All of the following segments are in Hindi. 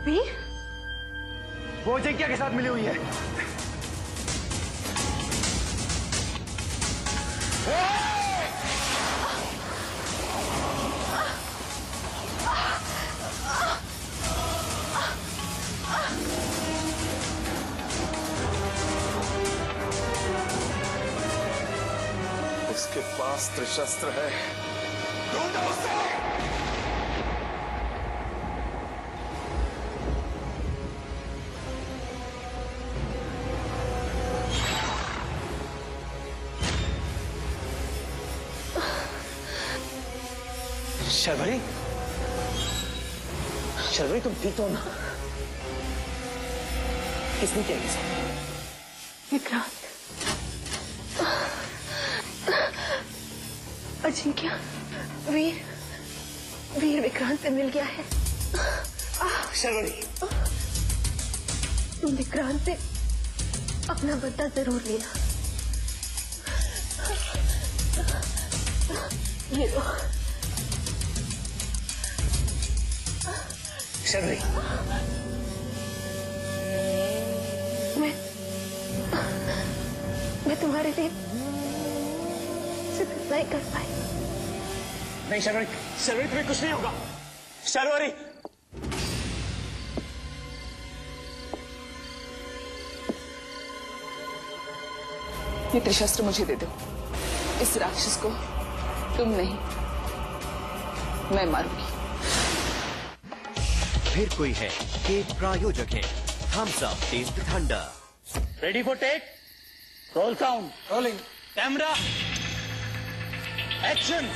वीर? वो अजिंक्या के साथ मिली हुई है। उसके पास त्रिशस्त्र है। ढूंढो उसे। शर्वरी, शर्वरी तुम ठीक हो ना? किसने किया ये सब? विक्रांत, अजिंक्य, वीर, वीर विक्रांत से मिल गया है। शर्वरी, तुम विक्रांत से अपना बदला जरूर लेना। ये लो। शर्वरी, मैं तुम्हारे लिए सिर्फ इतना ही कर पाई। नहीं शर्वरी, शर्वरी तुम्हें कुछ नहीं होगा। शर्वरी, ये त्रिशस्त्र मुझे दे दो। इस राक्षस को तुम नहीं, मैं मारूंगी। फिर कोई है के प्रायोजक है Thums Up taste thunder. Ready for take, roll count, rolling, camera, action.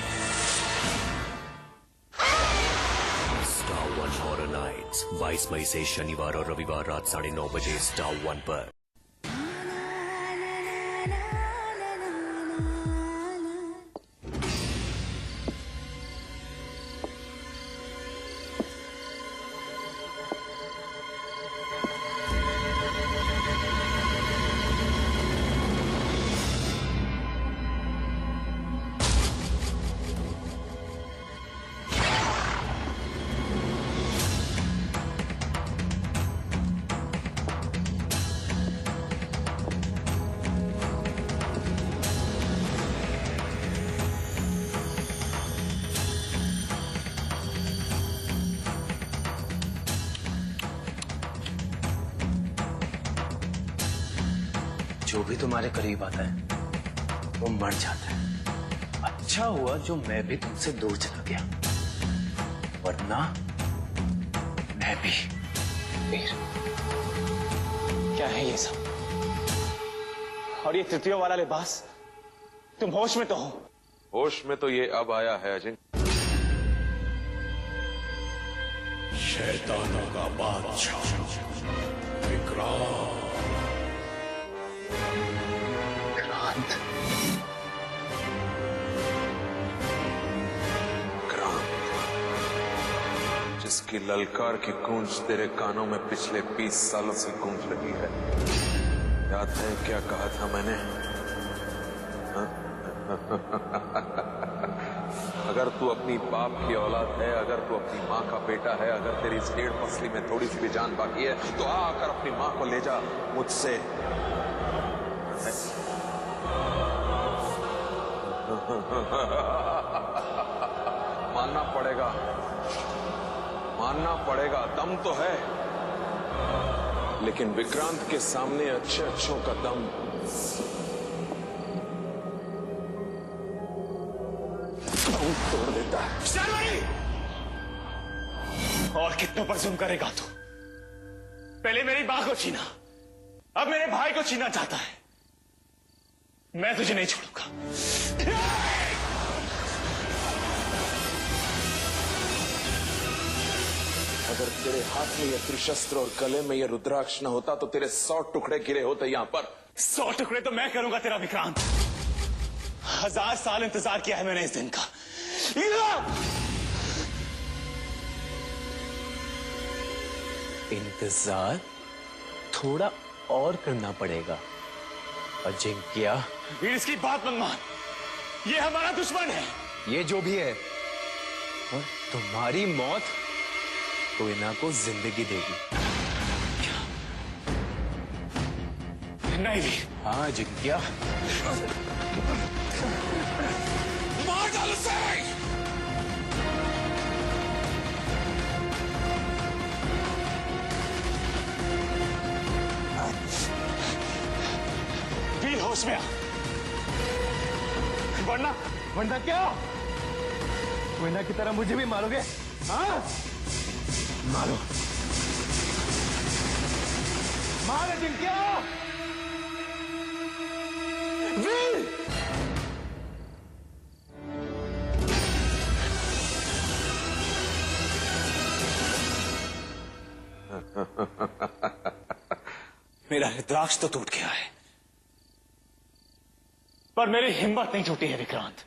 Star 1 horror nights 22 मई से शनिवार और रविवार रात 9:30 बजे स्टार 1 पर। जो भी तुम्हारे करीब आता है वो मर जाता है। अच्छा हुआ जो मैं भी तुमसे दूर चला गया, वरना मैं भी। वीर, क्या है ये सब? और ये तृतीय वाला लिबास? तुम होश में तो हो? होश में तो ये अब आया है अजिंक्य। शैतानों का बादशाह विक्रांत। जिसकी ललकार की गूंज तेरे कानों में पिछले 20 सालों से गूंज रही है। याद है क्या कहा था मैंने? अगर तू अपनी बाप की औलाद है, अगर तू अपनी माँ का बेटा है, अगर तेरी इस डेढ़ पसली में थोड़ी सी भी जान बाकी है, तो आकर अपनी माँ को ले जा मुझसे। मानना पड़ेगा, मानना पड़ेगा, दम तो है, लेकिन विक्रांत के सामने अच्छों का दम तोड़ देता है। शर्वरी! और कितनों पर जुल्म करेगा तू? पहले मेरी मां को छीना, अब मेरे भाई को छीना चाहता है। मैं तुझे नहीं छोड़ूंगा। अगर तेरे हाथ में यह त्रिशस्त्र और गले में यह रुद्राक्ष न होता तो तेरे 100 टुकड़े गिरे होते यहां पर। 100 टुकड़े तो मैं करूंगा तेरा विक्रांत। 1000 साल इंतजार किया है मैंने इस दिन का। इंतजार थोड़ा और करना पड़ेगा अजिंक्य। वीर, इसकी बात मत मान, ये हमारा दुश्मन है। ये जो भी है, और तुम्हारी मौत तो इना को जिंदगी देगी। नहीं भी। हाँ जिज्ञा, मार डाल उसे। वीर होश में आ, वरना क्या? वरना की तरह मुझे भी मारोगे? हाँ मारो, मारो जिज्ञा। वीर मेरा रुद्राक्ष तो टूट गया है, पर मेरी हिम्मत नहीं टूटी है विक्रांत।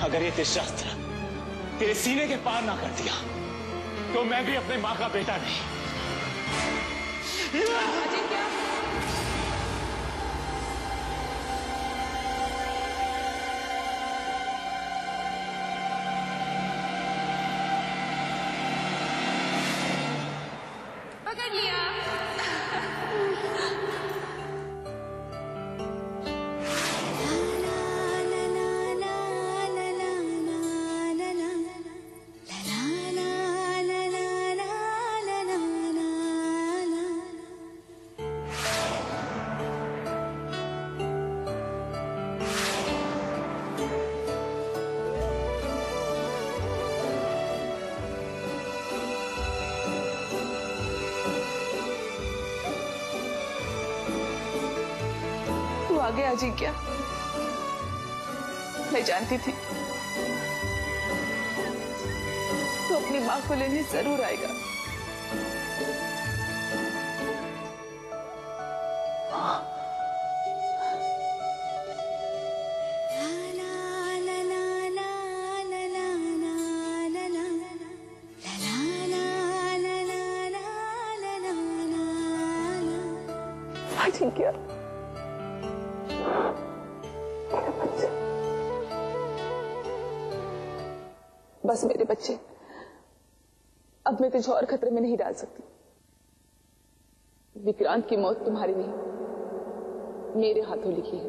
अगर ये त्रिशस्त्र तेरे सीने के पार ना कर दिया तो मैं भी अपने मां का बेटा नहीं। पकड़ लिया। तू आ गया अजिंक्य, मैं जानती थी तू अपनी मां को लेने जरूर आएगा। अजिंक्य, बस मेरे बच्चे, अब मैं तुझे और खतरे में नहीं डाल सकती। विक्रांत की मौत तुम्हारी नहीं, मेरे हाथों लिखी है।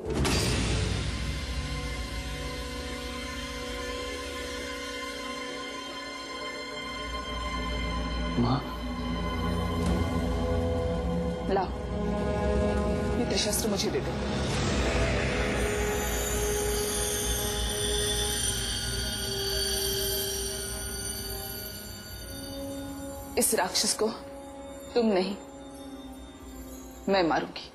मां, लाओ, ये त्रिशस्त्र मुझे दे दो। इस राक्षस को तुम नहीं, मैं मारूंगी।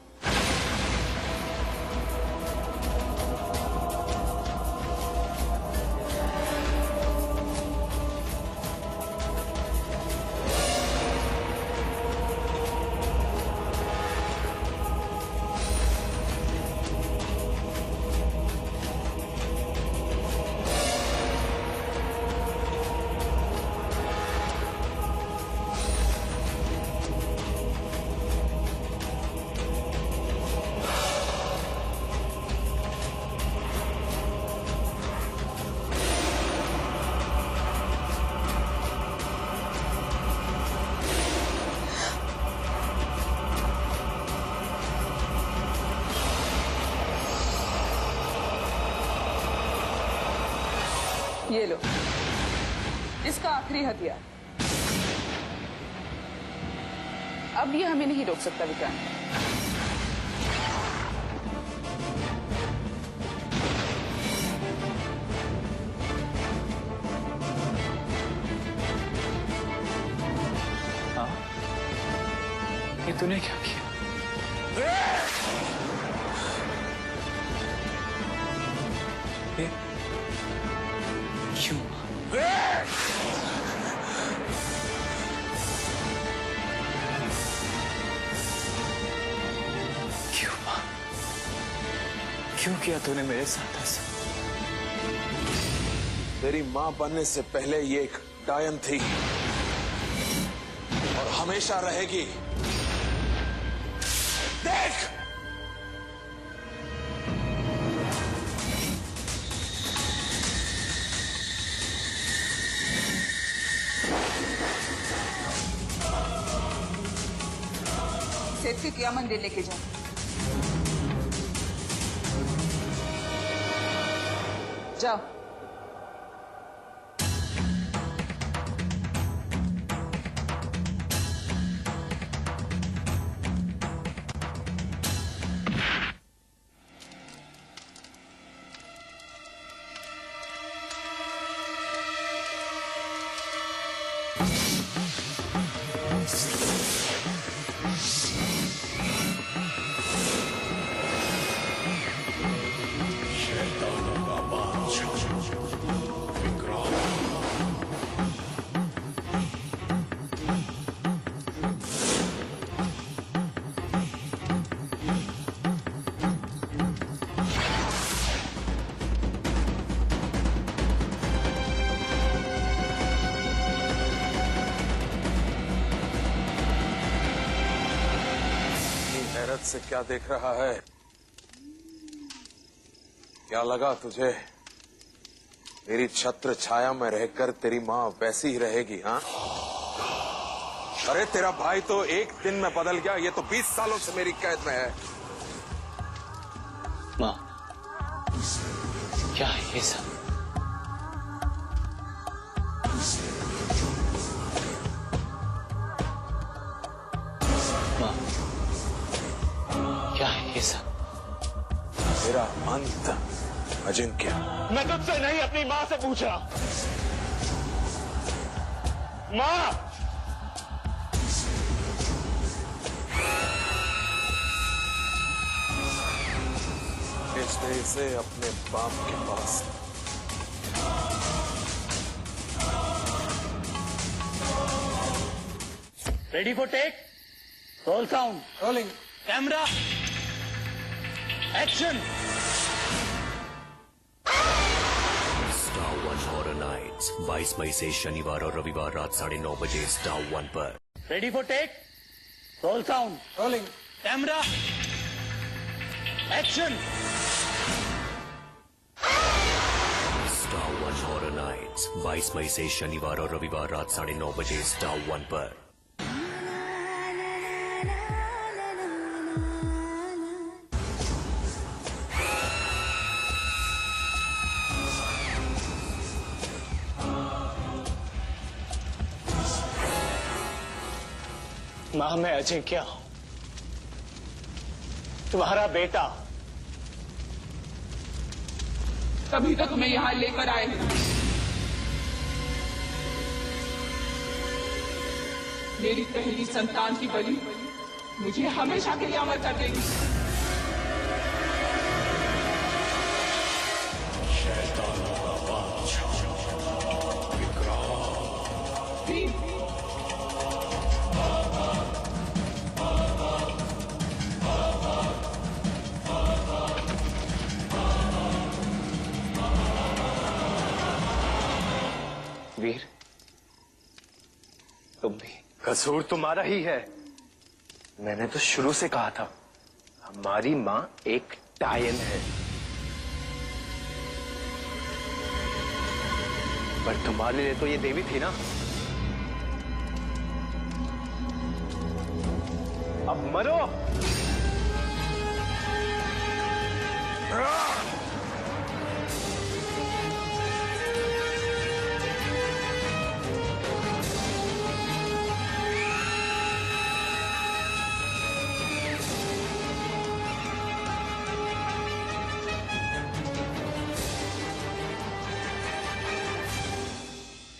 ये लो, इसका आखिरी हथियार। अब ये हमें नहीं रोक सकता विक्रांत। हाँ, ये तूने क्या किया? क्यों? क्यों मां? क्यों किया तूने मेरे साथ ऐसा? तेरी मां बनने से पहले ये एक डायन थी और हमेशा रहेगी। देख, उसे तितिया मंदिर लेके जाओ। जाओ। शैतानों का बादशाह विक्रांत। हैरत से क्या देख रहा है? क्या लगा तुझे मेरी छत्र छाया में रहकर तेरी माँ वैसी ही रहेगी? हाँ, अरे तेरा भाई तो एक दिन में बदल गया, ये तो 20 सालों से मेरी कैद में है। माँ, क्या है ये सब? माँ, क्या है ये सब? मेरा अंत अजिंक्य। मैं तुझसे नहीं अपनी माँ से पूछा। माँ, भेज दे इसे अपने बाप के पास। Ready for take, roll sound, rolling, camera, action. Star 1 horror nights 22 मई से शनिवार और रविवार रात 9:30 बजे स्टार 1 पर। Ready for take, roll sound, rolling, camera, action. Star 1 horror nights 22 मई से शनिवार और रविवार रात 9:30 बजे स्टार 1 पर। माँ, मैं अजय क्या हूं? तुम्हारा बेटा। तभी तो तुम्हें यहाँ लेकर आए हैं। मेरी पहली संतान की बलि मुझे हमेशा के लिए अमर कर देगी। शैतानों का बादशाह विक्रांत। वीर, तुम भी। कसूर तुम्हारा ही है। मैंने तो शुरू से कहा था, हमारी माँ एक डायन है। पर तुम्हारे लिए तो ये देवी थी ना। अब मरो।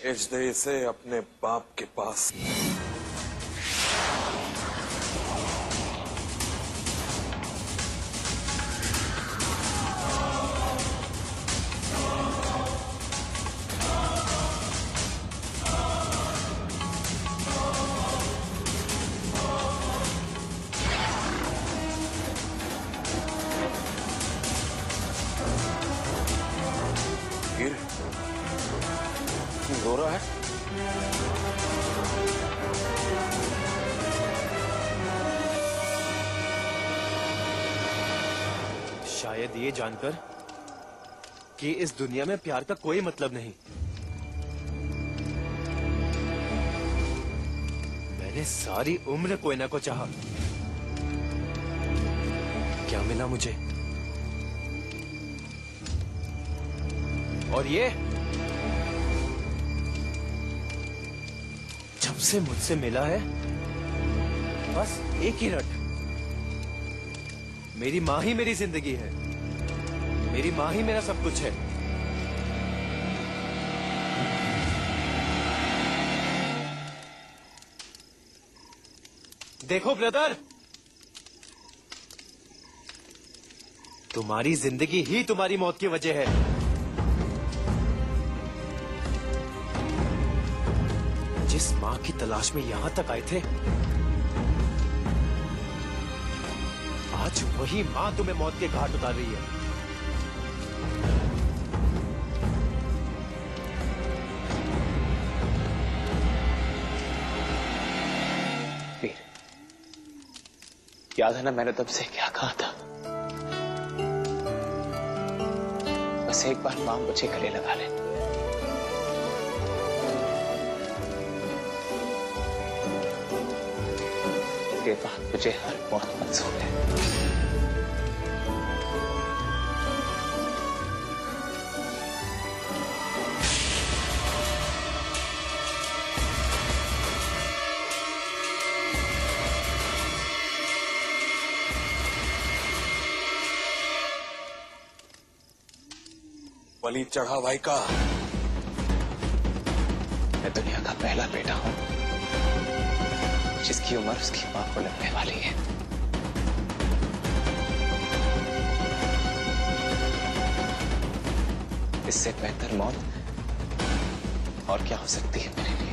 भेज दे इसे अपने बाप के पास। वीर, रो रहा है? शायद ये जानकर कि इस दुनिया में प्यार का कोई मतलब नहीं। मैंने सारी उम्र कोयना को चाहा, क्या मिला मुझे? और ये जब से मुझसे मिला है बस एक ही रट, मेरी माँ ही मेरी जिंदगी है, मेरी माँ ही मेरा सब कुछ है। देखो ब्रदर, तुम्हारी जिंदगी ही तुम्हारी मौत की वजह है। जिस मां की तलाश में यहां तक आए थे, आज वही मां तुम्हें मौत के घाट उतार रही है। वीर, याद है ना मैंने तुमसे क्या कहा था? बस एक बार मां मुझे गले लगा ले। ये बात मुझे हर मौत मंजूर है। बलि चढ़ा भाई का। मैं दुनिया का पहला बेटा हूं जिसकी उम्र उसकी मां को लगने वाली है। इससे बेहतर मौत और क्या हो सकती है मेरे लिए?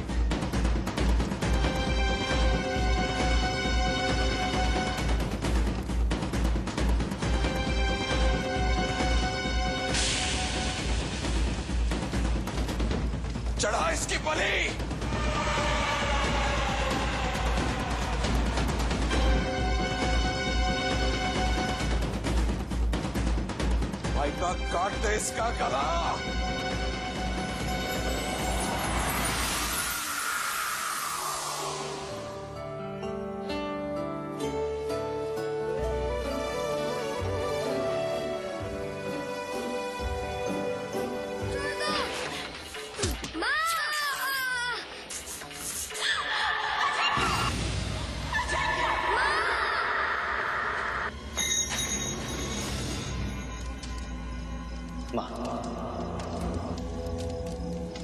चढ़ा इसकी बलि। भाई का काट दे इसका गला।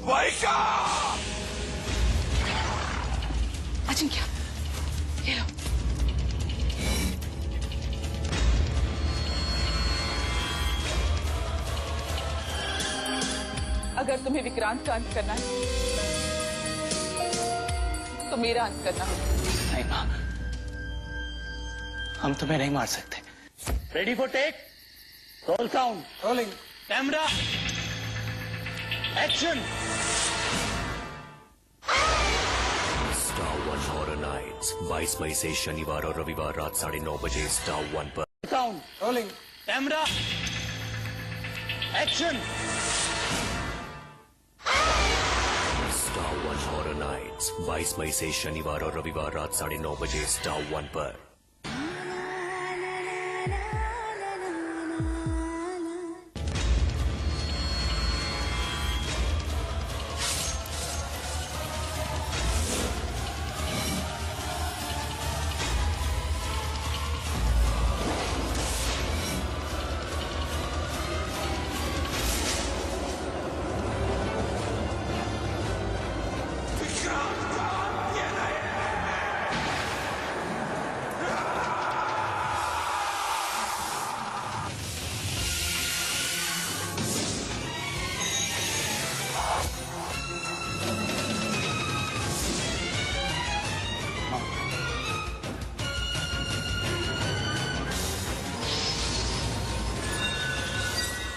भाई का अजिंक्य, ये लो। अगर तुम्हें विक्रांत का अंत करना है तो मेरा अंत करना होगा। नहीं मां, हम तुम्हें नहीं मार सकते। Ready for take, roll sound, rolling, camera, action. Star 1 horror nights 22 मई से शनिवार और रविवार रात 9:30 बजे स्टार 1 पर। Sound, rolling, camera, action. Star 1 horror nights 22 मई से शनिवार और रविवार रात 9:30 बजे स्टार 1 पर।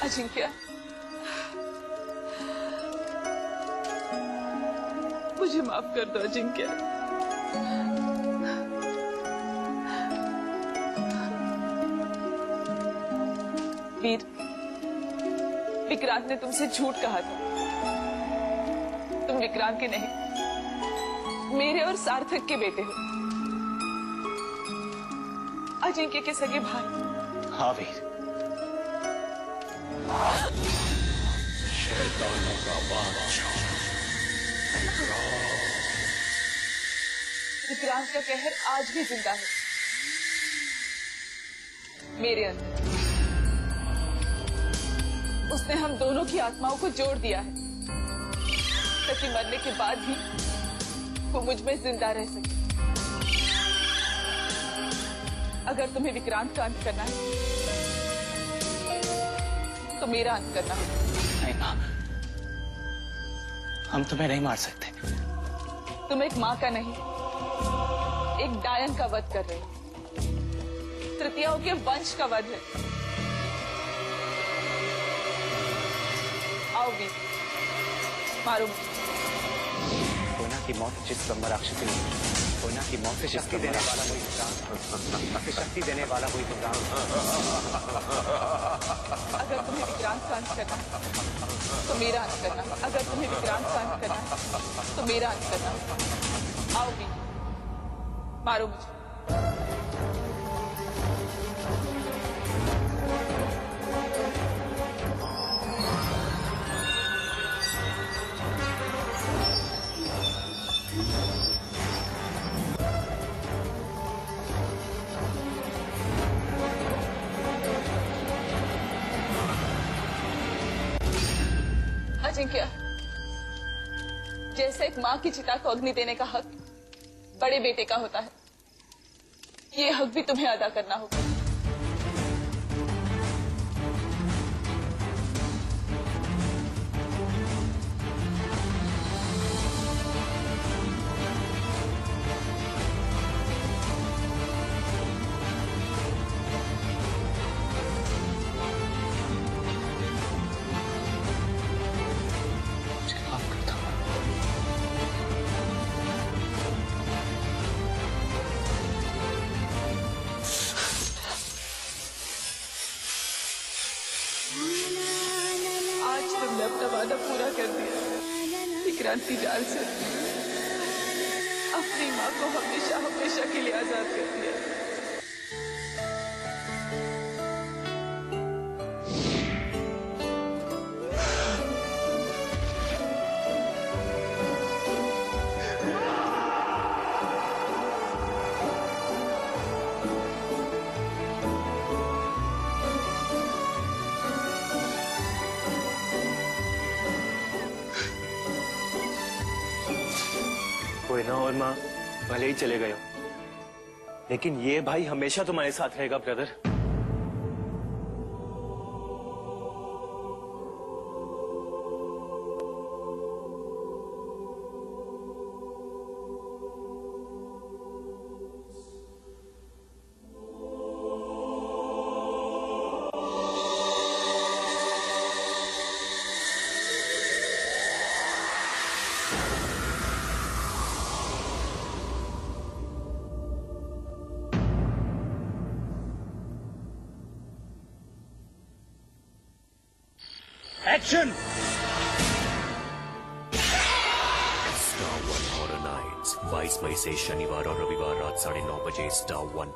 अजिंक्य, मुझे माफ कर दो अजिंक्य। वीर, विक्रांत ने तुमसे झूठ कहा था। तुम विक्रांत के नहीं, मेरे और सार्थक के बेटे हो, अजिंक्य के सगे भाई। हाँ वीर। शैतानों का बादशाह विक्रांत का कहर आज भी जिंदा है मेरे अंदर। उसने हम दोनों की आत्माओं को जोड़ दिया है ताकि मरने के बाद भी वो मुझ में जिंदा रह सके। अगर तुम्हें विक्रांत का अंत करना है तो मेरा अंत करना होगा। नहीं माँ, हम तुम्हें नहीं मार सकते। तुम एक माँ का नहीं, एक डायन का वध कर रहे हो। तृतीयाओं के वंश का वध है। आओ भी मारो मुझे। कोयना की मौत जिस ब्रह्म राक्षसी ने, कोयना की मौत से शक्ति देने वाला वही विक्रांत, शक्ति देने वाला वही विक्रांत। अगर तुम्हें विक्रांत का अंत करना है तो मेरा अंत करना। अगर तुम्हें विक्रांत का अंत करना है तो मेरा अंत करना। आओ भी मारो मुझे। अजिंक्य, जैसे एक माँ की चिता को अग्नि देने का हक बड़े बेटे का होता है, ये हक भी तुम्हें अदा करना होगा। अपना वादा पूरा कर दिया। विक्रांत की जाल से अपनी माँ को हमेशा हमेशा के लिए आजाद कर दिया। कोयना और माँ भले ही चले गए हो, लेकिन ये भाई हमेशा तुम्हारे साथ रहेगा brother. Action. Star One Horror Nights 22 मई से शनिवार और रविवार रात 9:30 बजे Star One।